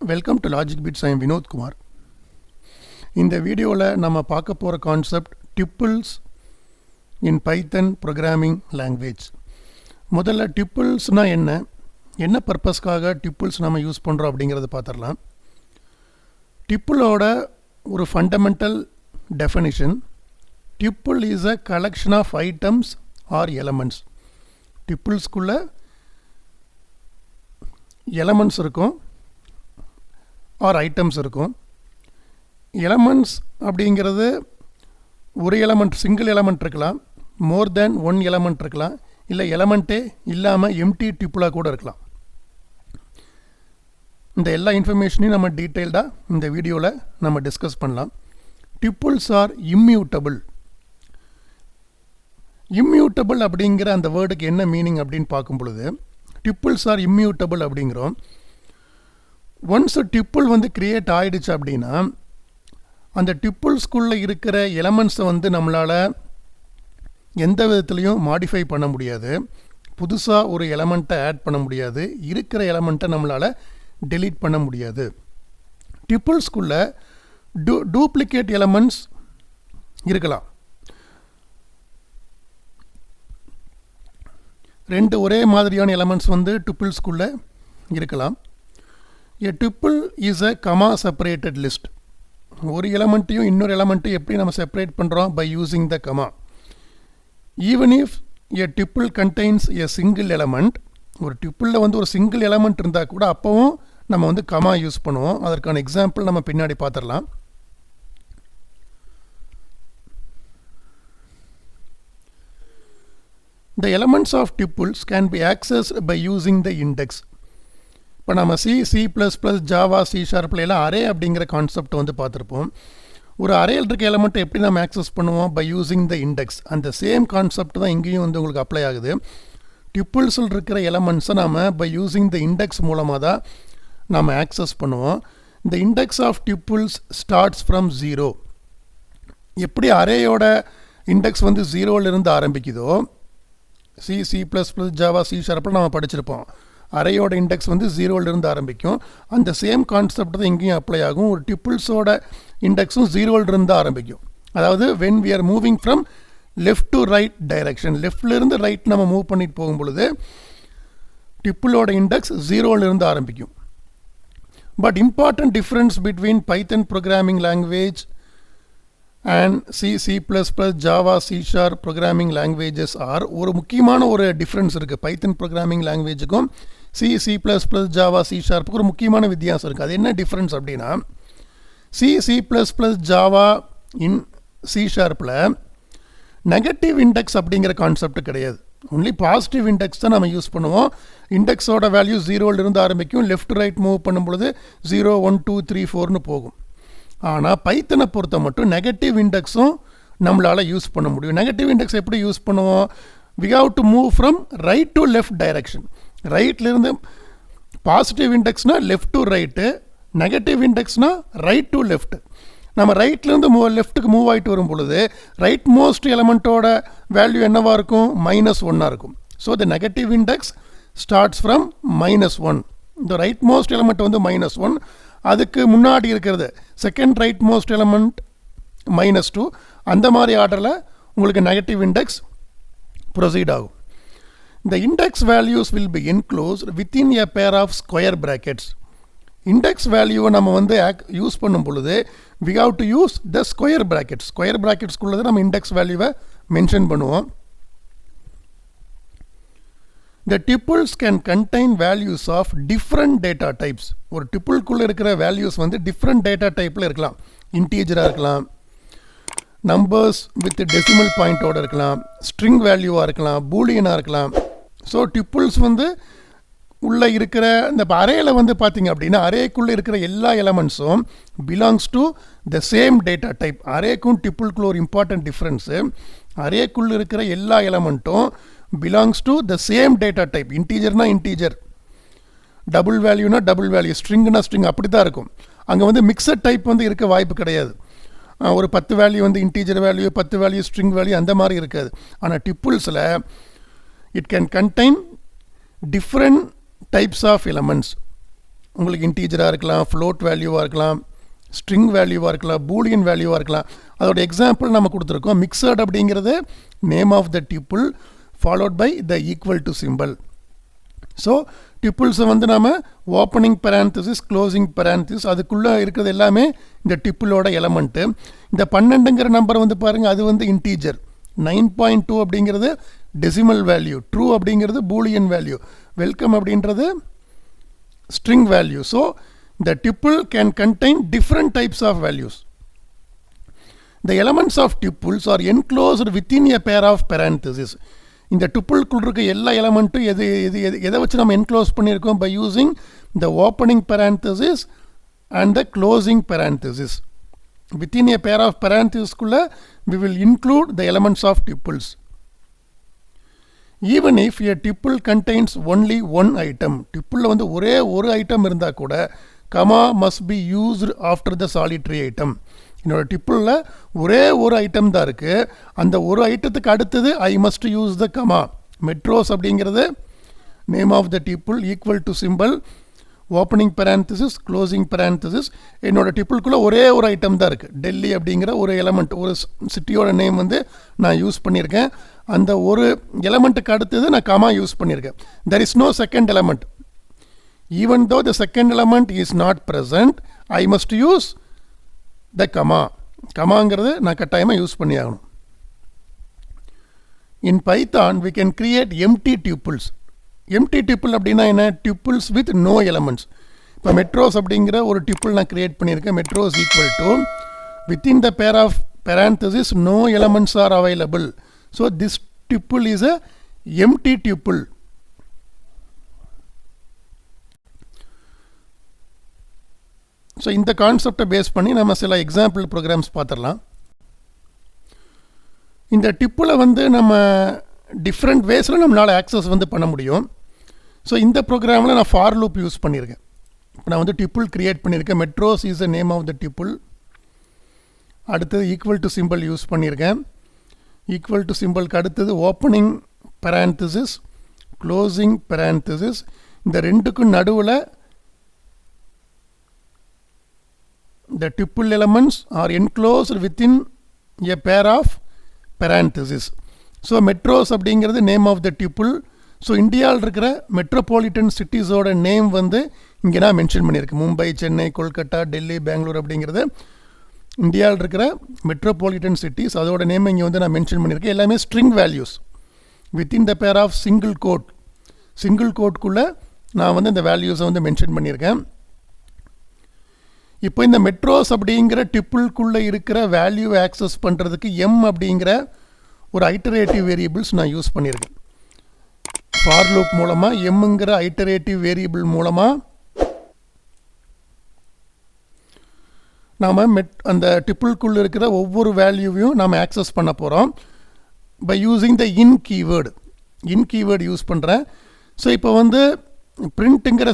Welcome to logic bits. I am Vinod Kumar. இந்த வீடியோவில் நம்ம பார்க்க போகிற concept tuples in Python programming language. முதல்ல டிப்பிள்ஸ்னால் என்ன பர்பஸ்க்காக டிப்பிள்ஸ் நம்ம யூஸ் பண்ணுறோம் அப்படிங்கிறத பார்த்துடலாம். டிப்பிளோட ஒரு fundamental definition, tuple is a collection of items or elements. டிப்பிள்ஸ்குள்ளே எலமெண்ட்ஸ் இருக்கும் ஆர் ஐட்டம்ஸ் இருக்கும். எலமெண்ட்ஸ் அப்படிங்கிறது ஒரு எலமெண்ட், சிங்கிள் எலமெண்ட் இருக்கலாம், மோர் தேன் ஒன் எலமெண்ட் இருக்கலாம், இல்லை எலமெண்ட்டே இல்லாமல் எம்டி டிப்பிளாக கூட இருக்கலாம். இந்த எல்லா இன்ஃபர்மேஷனையும் நம்ம டீட்டெயில்டாக இந்த வீடியோவில் நம்ம டிஸ்கஸ் பண்ணலாம். டிப்பிள்ஸ் ஆர் இம்மியூட்டபிள். இம்மியூட்டபிள் அப்படிங்கிற அந்த வேர்டுக்கு என்ன மீனிங் அப்படின்னு பார்க்கும் பொழுது, டிப்பிள்ஸ் ஆர் இம்மியூட்டபிள் அப்படிங்கிறோம். ஒன்ஸ் டிப்பிள் கிரியேட் ஆகிடுச்சு அப்படின்னா அந்த டிப்பிள்ஸ்குள்ளே இருக்கிற எலமெண்ட்ஸை நம்மளால் எந்த விதத்துலையும் மாடிஃபை பண்ண முடியாது. புதுசாக ஒரு எலமெண்ட்டை ஆட் பண்ண முடியாது. இருக்கிற எலமெண்ட்டை நம்மளால் டெலீட் பண்ண முடியாது. டிப்பிள்ஸ்குள்ளே டூப்ளிகேட் எலமெண்ட்ஸ் இருக்கலாம். ரெண்டு ஒரே மாதிரியான எலமெண்ட்ஸ் டிப்பிள்ஸ்குள்ளே இருக்கலாம். A tuple is a comma separated list. ஒரு எலமெண்ட்டையும் இன்னொரு எலமெண்ட்டையும் எப்படி நம்ம செப்பரேட் பண்ணுறோம்? by using the comma. Even if a tuple contains a single element, ஒரு tuple ஒரு சிங்கிள் எலமெண்ட் இருந்தால் கூட அப்போவும் நம்ம comma யூஸ் பண்ணுவோம். அதற்கான எக்ஸாம்பிள் நம்ம பின்னாடி பார்த்துடலாம். The elements of tuples can be accessed by using the index. இப்போ நம்ம C++, ஜாவா, C# எல்லாம் அரே அப்படிங்கிற கான்செப்ட் பார்த்துருப்போம். ஒரு அரேயில் இருக்க எலமெண்ட்டை எப்படி நம்ம ஆக்சஸ் பண்ணுவோம்? By using the index. அந்த சேம் கான்செப்ட் தான் இங்கேயும் உங்களுக்கு அப்ளை ஆகுது. டிப்பிள்ஸில் இருக்கிற எலமெண்ட்ஸை நாம் பை யூஸிங் த இண்டெக்ஸ் மூலமாக தான் நாம் ஆக்சஸ் பண்ணுவோம். இந்த இண்டெக்ஸ் ஆஃப் டிப்பிள்ஸ் ஸ்டார்ட்ஸ் ஃப்ரம் 0. எப்படி அரேயோட இண்டெக்ஸ் 0லிருந்து ஆரம்பிக்குதோ, C++, ஜாவா, C# நம்ம படிச்சிருப்போம். அரேயோட இண்டெக்ஸ் 0லிருந்து ஆரம்பிக்கும். அந்த சேம் கான்செப்ட் தான் இங்கேயும் அப்ளை ஆகும். ஒரு டிப்பிள்ஸோட இண்டெக்ஸும் 0லிருந்து ஆரம்பிக்கும். அதாவது when we are moving from left to right direction, லெஃப்ட்லேருந்து ரைட் நம்ம மூவ் பண்ணிட்டு போகும் பொழுது டிப்பிளோட இண்டெக்ஸ் 0லிருந்து ஆரம்பிக்கும். But important difference between Python programming language and C++, Java, C# programming languages are, ஒரு முக்கியமான ஒரு டிஃப்ரென்ஸ் இருக்குது. பைத்தன் ப்ரோக்ராமிங் லாங்குவேஜுக்கும் C++, ஜாவா, C# ஒரு முக்கியமான வித்தியாசம் இருக்குது. அது என்ன டிஃப்ரென்ஸ் அப்படின்னா, C++, ஜாவா இன் C# நெகட்டிவ் இண்டெக்ஸ் அப்படிங்கிற கான்செப்ட் கிடையாது. ஒன்லி பாசிட்டிவ் இண்டெக்ஸ் தான் நம்ம யூஸ் பண்ணுவோம். இண்டெக்ஸோட வேல்யூ 0லிருந்து ஆரம்பிக்கும். லெஃப்ட் ரைட் மூவ் பண்ணும் பொழுது 0, 1, 2, 3, 4ன்னு போகும். ஆனால் பைத்தனை பொறுத்த மட்டும் நெகட்டிவ் இண்டெக்ஸும் நம்மளால் யூஸ் பண்ண முடியும். நெகட்டிவ் இண்டெக்ஸ் எப்படி யூஸ் பண்ணுவோம்? We have to move from right to left direction. ரைட்லேருந்து பாசிட்டிவ் இண்டெக்ஸ்னால் லெஃப்ட் டு ரைட்டு, நெகட்டிவ் இண்டெக்ஸ்னால் ரைட் டு லெஃப்ட். நம்ம ரைட்லேருந்து லெஃப்ட்டுக்கு மூவ் ஆகிட்டு வரும் பொழுது ரைட் மோஸ்ட் எலமெண்ட்டோட வேல்யூ என்னவாக இருக்கும்? -1 இருக்கும். So the negative index starts from -1. இந்த ரைட் மோஸ்ட் எலமெண்ட் -1, அதுக்கு முன்னாடி இருக்கிறது செகண்ட் ரைட் மோஸ்ட் எலமெண்ட் -2. அந்த மாதிரி ஆர்டரில் உங்களுக்கு நெகட்டிவ் இண்டெக்ஸ் ப்ரொசீட் ஆகும். இந்த index values will be enclosed within a pair of square brackets. Index வேல்யூவை நம்ம யூஸ் பண்ணும் பொழுது we have to use the square brackets. Square பிராக்கெட்ஸ்குள்ளே நம்ம இண்டெக்ஸ் வேல்யூவை மென்ஷன் பண்ணுவோம். The tuples can contain values of different data types. ஒரு டிப்பிள்குள்ளே இருக்கிற வேல்யூஸ் டிஃப்ரெண்ட் டேட்டா டைப்பில் இருக்கலாம். இன்டீஜராக இருக்கலாம், நம்பர்ஸ் வித் டெசிமல் பாயிண்டோடு இருக்கலாம், ஸ்ட்ரிங் வேல்யூவாக இருக்கலாம், பூலியனாக இருக்கலாம். ஸோ டிப்பிள்ஸ் உள்ளே இருக்கிற இந்த அரேயில் பார்த்தீங்க அப்படின்னா அரேக்குள்ளே இருக்கிற எல்லா எலமெண்ட்ஸும் belongs to the same data type. அரேக்கும் டிப்பிள்குள்ளே ஒரு இம்பார்ட்டன்ட் டிஃப்ரென்ஸு, அரேக்குள்ளே இருக்கிற எல்லா எலமெண்ட்டும் belongs to the same data type. இன்டீஜர்னா இன்டீஜர், டபுள் வேல்யூனா டபுள் வேல்யூ, ஸ்ட்ரிங்னா ஸ்ட்ரிங், அப்படி தான் இருக்கும். அங்கே மிக்சட் டைப் இருக்க வாய்ப்பு கிடையாது. ஒரு 10 value integer value, 10 value string value, அந்த மாதிரி இருக்காது. ஆனால் டிப்பிள்ஸில் it can contain different types of elements. உங்களுக்கு இன்டீஜராக இருக்கலாம், ஃப்ளோட் வேல்யூவாக இருக்கலாம், ஸ்ட்ரிங் வேல்யூவாக இருக்கலாம், பூலியன் வேல்யூவாக இருக்கலாம். அதோட எக்ஸாம்பிள் நம்ம கொடுத்துருக்கோம். மிக்சட் அப்படிங்கிறது name of the tuple followed by the equal to symbol. So டியூப்பிள்ஸை வந்து நாம் ஓப்பனிங் பேரான்தசிஸ், க்ளோசிங் பேரான்தசிஸ், அதுக்குள்ளே இருக்கிறது எல்லாமே இந்த டியூப்பிளோட எலமெண்ட்டு. இந்த 12ங்கிற நம்பர் வந்து பாருங்கள், அது வந்து இன்டீஜர். 9.2 அப்படிங்கிறது டெசிமல் வேல்யூ, ட்ரூ அப்படிங்கிறது பூலியன் வேல்யூ, வெல்கம் அப்படின்றது string value. So the tuple can contain different types of values. The elements of tuples are enclosed within a pair of parentheses. இந்த tuple-க்குள் இருக்க எல்லா எலமெண்ட்டும் எதை வச்சு நம்ம என்க்ளோஸ் பண்ணியிருக்கோம்? by using the opening parenthesis and the closing parenthesis. Within a pair of parentheses-குள்ள we will include the elements of tuples. Even if a tuple contains only one item, tuple வந்து ஒரே ஒரு ஐட்டம் இருந்தால் கூட comma must be used after the solitary item. என்னோட டிப்பிளில் ஒரே ஒரு item தான் இருக்குது, அந்த ஒரு ஐட்டத்துக்கு அடுத்தது I must use the comma. Metros அப்படிங்கிறது name of the tuple, equal to symbol, opening parenthesis, closing parenthesis. என்னோட டிப்பிள்குள்ளே ஒரே ஒரு ஐட்டம் தான் இருக்குது. டெல்லி அப்படிங்கிற ஒரு எலமெண்ட், ஒரு சிட்டியோட நேம் வந்து நான் யூஸ் பண்ணியிருக்கேன். அந்த ஒரு எலமெண்ட்டுக்கு அடுத்தது நான் கமா யூஸ் பண்ணியிருக்கேன். There is no second element. Even though the second element is not present, I must use the comma. கமாங்கிறது நான் கட்டாயமாக யூஸ் பண்ணி ஆகணும். In Python we can create empty tuples. Empty tuple அப்படின்னா என்ன? Tuples with no elements. இப்போ metros அப்படிங்கிற ஒரு டியூப்பிள் நான் கிரியேட் பண்ணியிருக்கேன். Metros equal to within the pair of parenthesis no elements are available. So this tuple is a empty tuple. So இந்த கான்செப்டை base பண்ணி நம்ம சில எக்ஸாம்பிள் ப்ரோக்ராம்ஸ் பார்த்துடலாம். இந்த டிப்பில் வந்து நம்ம டிஃப்ரெண்ட் வேஸில் நம்மளால் ஆக்சஸ் வந்து பண்ண முடியும். ஸோ இந்த ப்ரோக்ராமில் நான் ஃபார் லூப் யூஸ் பண்ணியிருக்கேன். இப்போ நான் வந்து டிப்பிள் க்ரியேட் பண்ணியிருக்கேன். Metros is the name of the tuple. அடுத்தது ஈக்குவல் டு சிம்பிள் யூஸ் பண்ணியிருக்கேன். ஈக்குவல் டு சிம்பிளுக்கு அடுத்தது ஓப்பனிங் பேரான்தசிஸ், க்ளோசிங் பேரான்தசிஸ். இந்த ரெண்டுக்கும் நடுவில் the tuple elements are enclosed within a pair of parentheses. So metros அப்படிங்கிறது name of the tuple. So இந்தியாவில் இருக்கிற மெட்ரோபாலிட்டன் சிட்டிஸோட நேம் வந்து இங்கே நான் மென்ஷன் பண்ணியிருக்கேன். மும்பை, சென்னை, கொல்கட்டா, டெல்லி, பெங்களூர் அப்படிங்கிறது இந்தியாவில் இருக்கிற மெட்ரோபாலிட்டன் சிட்டிஸ். அதோட நேம் இங்கே வந்து நான் மென்ஷன் பண்ணியிருக்கேன். எல்லாமே string values within the pair of single quote. Single கோட்குள்ளே நான் வந்து இந்த வேல்யூஸை வந்து மென்ஷன் பண்ணியிருக்கேன். இப்போ இந்த மெட்ரோஸ் அப்படிங்கிற டிப்பிள்குள்ளே இருக்கிற வேல்யூ ஆக்சஸ் பண்ணுறதுக்கு எம் அப்படிங்கிற ஒரு ஐட்டரேட்டிவ் வேரியபிள்ஸ் நான் யூஸ் பண்ணியிருக்கேன். ஃபார் லூப் மூலமாக எம்ங்கிற ஐட்டரேட்டிவ் வேரியபிள் மூலமாக நாம் அந்த டிப்பிள்குள்ளே இருக்கிற ஒவ்வொரு வேல்யூவையும் நாம் ஆக்சஸ் பண்ண போகிறோம் by using the in keyword use பண்ணுறேன். ஸோ இப்போ வந்து பிரிண்ட்டுங்கிற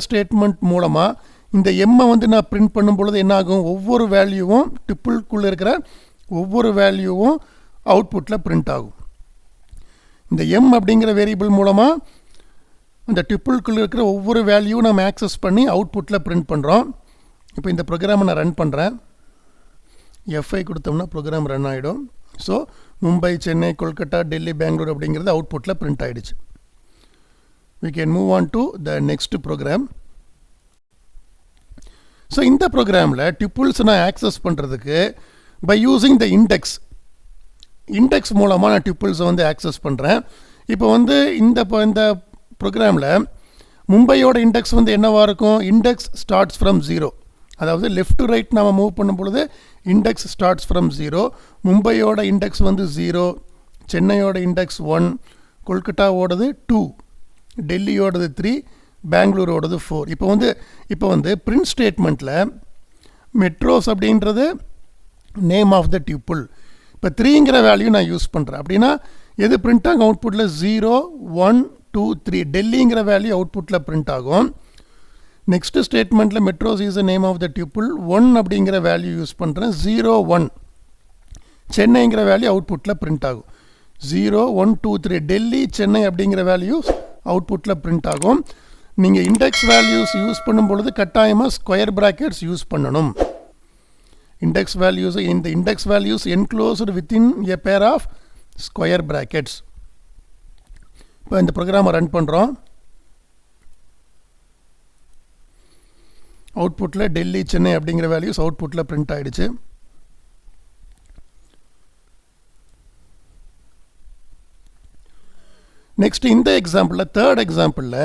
ஸ்டேட்மெண்ட் மூலமாக இந்த எம்மை வந்து நான் பிரிண்ட் பண்ணும் பொழுது என்னாகும்? ஒவ்வொரு வேல்யூவும் டிப்பிள்குள்ளே இருக்கிற ஒவ்வொரு வேல்யூவும் அவுட்புட்டில் பிரிண்ட் ஆகும். இந்த எம் அப்படிங்கிற வேரியபிள் மூலமாக இந்த டிப்பிள்குள்ளே இருக்கிற ஒவ்வொரு வேல்யூவும் நம்ம ஆக்சஸ் பண்ணி அவுட்புட்டில் பிரிண்ட் பண்ணுறோம். இப்போ இந்த ப்ரோக்ராமை நான் ரன் பண்ணுறேன். எஃப்ஐ கொடுத்தோம்னா ப்ரோக்ராம் ரன் ஆகிடும். ஸோ மும்பை, சென்னை, கொல்கட்டா, டெல்லி, பெங்களூர் அப்படிங்கிறது அவுட்புட்டில் பிரிண்ட் ஆகிடுச்சு. we can move on to the next program. So இந்த ப்ரோக்ராமில் டியூப்பிள்ஸ் நான் ஆக்சஸ் பண்ணுறதுக்கு பை யூஸிங் த இண்டெக்ஸ் மூலமாக நான் டியூப்பிள்ஸை வந்து ஆக்சஸ் பண்ணுறேன். இப்போ வந்து இந்த ப்ரோக்ராமில் மும்பையோட இண்டெக்ஸ் வந்து என்னவாக இருக்கும்? Index starts from 0. அதாவது லெஃப்ட் டு ரைட் நம்ம மூவ் பண்ணும் பொழுது இண்டெக்ஸ் ஸ்டார்ட்ஸ் ஃப்ரம் 0. மும்பையோட இண்டெக்ஸ் வந்து 0, சென்னையோட இண்டெக்ஸ் 1, கொல்கட்டாவோடது 2, டெல்லியோடது 3, பெங்களூரோடது 4. இப்போ வந்து பிரிண்ட் ஸ்டேட்மெண்ட்டில் மெட்ரோஸ் அப்படின்றது நேம் ஆஃப் த டியூப்பிள். இப்போ 3ங்கிற வேல்யூ நான் யூஸ் பண்ணுறேன். அப்படின்னா எது பிரிண்ட் ஆகும்? அவுட்புட்டில் 0, 1, 2, 3. டெல்லிங்கிற வேல்யூ அவுட்புட்டில் பிரிண்ட் ஆகும். நெக்ஸ்ட் ஸ்டேட்மெண்ட்டில் metros is the name of the tuple. 1 அப்படிங்கிற வேல்யூ யூஸ் பண்ணுறேன். 0, 1 சென்னைங்கிற வேல்யூ அவுட்புட்டில் பிரிண்ட் ஆகும். 0, 1, 2, 3 டெல்லி, சென்னை அப்படிங்கிற வேல்யூ அவுட்புட்டில் பிரிண்ட் ஆகும். நீங்கள் இண்டெக்ஸ் வேல்யூஸ் யூஸ் பண்ணும் பொழுது கட்டாயமாக ஸ்கொயர் ப்ராக்கெட்ஸ் யூஸ் பண்ணணும். index values in the index values enclosed within a pair of square brackets. இப்போ இந்த ப்ரோக்ராமை ரன் பண்ணுறோம். அவுட்புட்டில் டெல்லி சென்னை அப்படிங்கிற வேல்யூஸ் அவுட்புட்டில் பிரிண்ட் ஆகிடுச்சு. நெக்ஸ்ட் இந்த எக்ஸாம்பிளில் தேர்ட் எக்ஸாம்பிளில்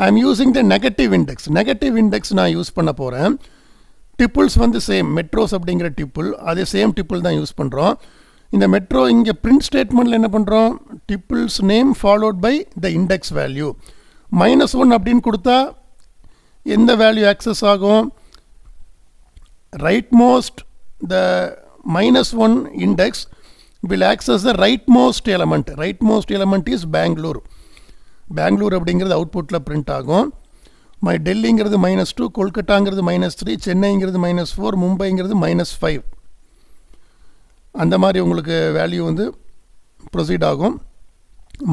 I am using the negative index. Negative index நான் யூஸ் பண்ண போகிறேன். டிப்புள்ஸ் வந்து சேம் மெட்ரோஸ் அப்படிங்கிற டிப்புள் அதே சேம் டிப்புள் தான் யூஸ் பண்ணுறோம். இந்த மெட்ரோ இங்கே பிரிண்ட் ஸ்டேட்மெண்ட்டில் என்ன பண்ணுறோம், tuples name followed by the index value. -1 அப்படின்னு கொடுத்தா எந்த வேல்யூ ஆக்சஸ் ஆகும், right most the -1 index will access the rightmost element. Rightmost element is Bangalore. Bangalore அப்படிங்கிறது அவுட்புட்டில் பிரிண்ட் ஆகும். மை டெல்லிங்கிறது -2, கொல்கட்டாங்கிறது -3, சென்னைங்கிறது -4, மும்பைங்கிறது -5. அந்த மாதிரி உங்களுக்கு வேல்யூ வந்து ப்ரொசீட் ஆகும்.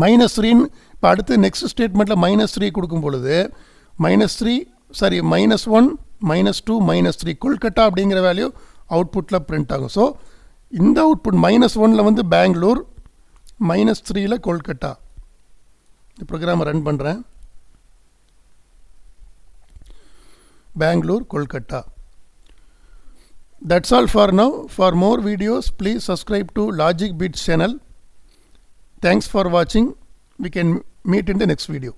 -3 இப்போ அடுத்து நெக்ஸ்ட் ஸ்டேட்மெண்ட்டில் -3 கொடுக்கும் பொழுது -1, -2, -3 கொல்கட்டா அப்படிங்கிற வேல்யூ அவுட்புட்டில் பிரிண்ட் ஆகும். ஸோ இந்த அவுட்புட் -1 வந்து பெங்களூர், -3 கொல்கட்டா. இந்த ப்ரோக்ராமை ரன் பண்ணுறேன். Bangalore, Kolkata. That's all for now. For more videos, please subscribe to Logic Bits channel. Thanks for watching. We can meet in the next video.